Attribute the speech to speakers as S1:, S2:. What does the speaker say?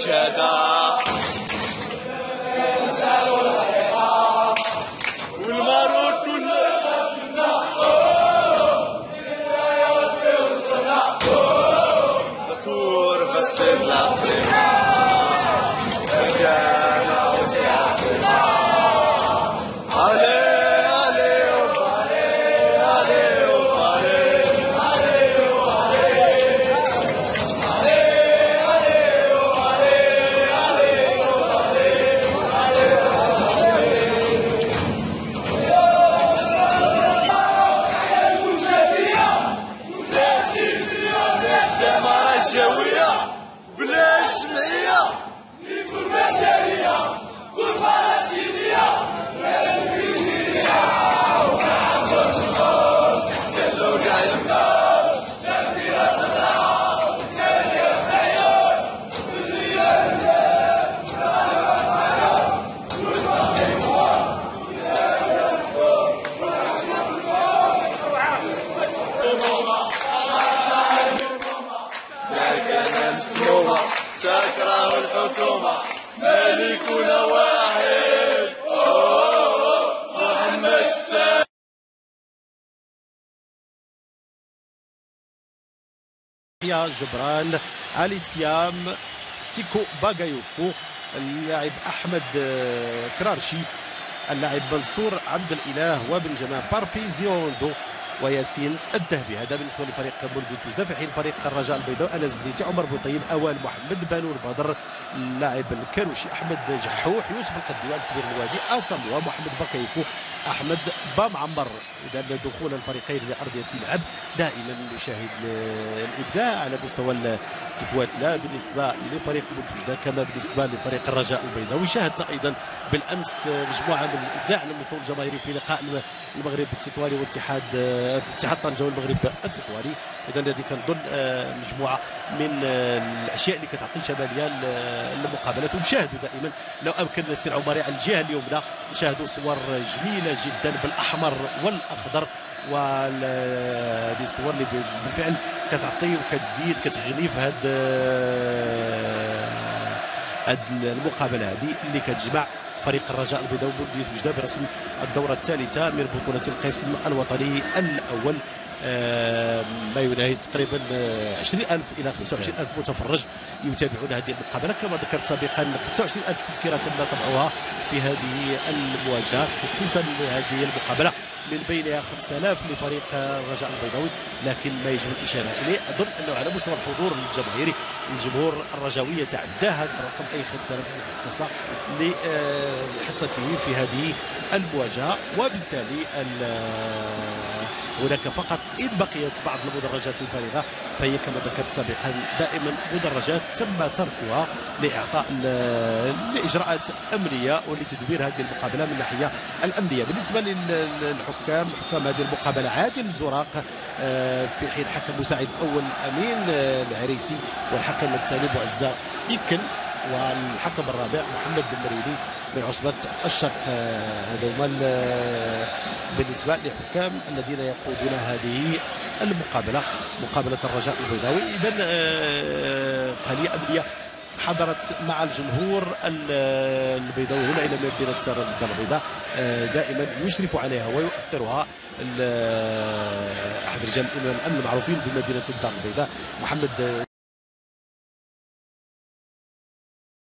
S1: شهادة والمارود كلنا دكتور بس بلا جوية بلا جمعية لكل بشرية كل فلسطينية الإنجليزية ومع الشمال تحت اللوجع الماء نسيرة الرعب جالية العيون بالليل مسمومة تكره الحكومة ملكنا واحد محمد السادس.
S2: يا جبران علي تيام سيكو باغايوكو اللاعب أحمد كرارشي اللاعب منصور عبد الإله وبن جمال بارفيزيوندو وياسين الذهبي. هذا بالنسبه لفريق بلديه وجده. في حين فريق الرجاء البيضاء انس زنيتي عمر بوطين اوال محمد بانور بدر اللاعب الكروشي احمد جحوح يوسف القديوان كبير الوادي اسم ومحمد بكيكو احمد بامعمر. اذا دخول الفريقين لارضيه الملعب دائما نشاهد الابداع على مستوى التفوات لا بالنسبه لفريق بلديه وجده كما بالنسبه لفريق الرجاء البيضاوي. شاهدنا ايضا بالامس مجموعه من الابداع على المستوى الجماهيري في لقاء المغرب التطواني واتحاد طنجة والمغرب التطواني. اذا هذه كنظن مجموعه من الاشياء اللي كتعطي شماليه للمقابلات. ونشاهدوا دائما لو امكن السي العمري على الجهه اليمنى نشاهدوا صور جميله جدا بالاحمر والاخضر وهذه الصور اللي بالفعل كتعطي وكتزيد كتغني في هذه المقابله هذه اللي كتجمع فريق الرجاء البيضاوي وبلديه وجده برسم الدوره الثالثه من بطوله القسم الوطني الاول. ما يناهز تقريبا 20,000 الى 25,000 متفرج يتابعون هذه المقابله. كما ذكرت سابقا 25,000 تذكره تم طبعها في هذه المواجهه خصيصا لهذه المقابله، من بينها 5,000 لفريق الرجاء البيضاوي. لكن ما يجب الاشاره اليه اظن انه على مستوى الحضور الجماهيري الجمهور الرجاوي يتعدى هذا الرقم اي 5,000 مخصصه لحصته في هذه المواجهه. وبالتالي هناك فقط إن بقيت بعض المدرجات الفارغة فهي كما ذكرت سابقا دائما مدرجات تم تركها لإجراءات أمنية ولتدبير هذه المقابلة من الناحية الأمنية. بالنسبة للحكام حكام هذه المقابلة عادل الزراق في حين حكم مساعد أول أمين العريسي والحكم الثاني بوعزة إيكن والحكم الرابع محمد المريني من عصبة الشرق. هذا هما بالنسبة لحكام الذين يقودون هذه المقابلة مقابلة الرجاء البيضاوي. إذن خلية أمنية حضرت مع الجمهور البيضاوي هنا إلى مدينة الدار البيضاء دائما يشرف عليها ويؤطرها أحد رجال الأمن المعروفين بمدينة الدار البيضاء محمد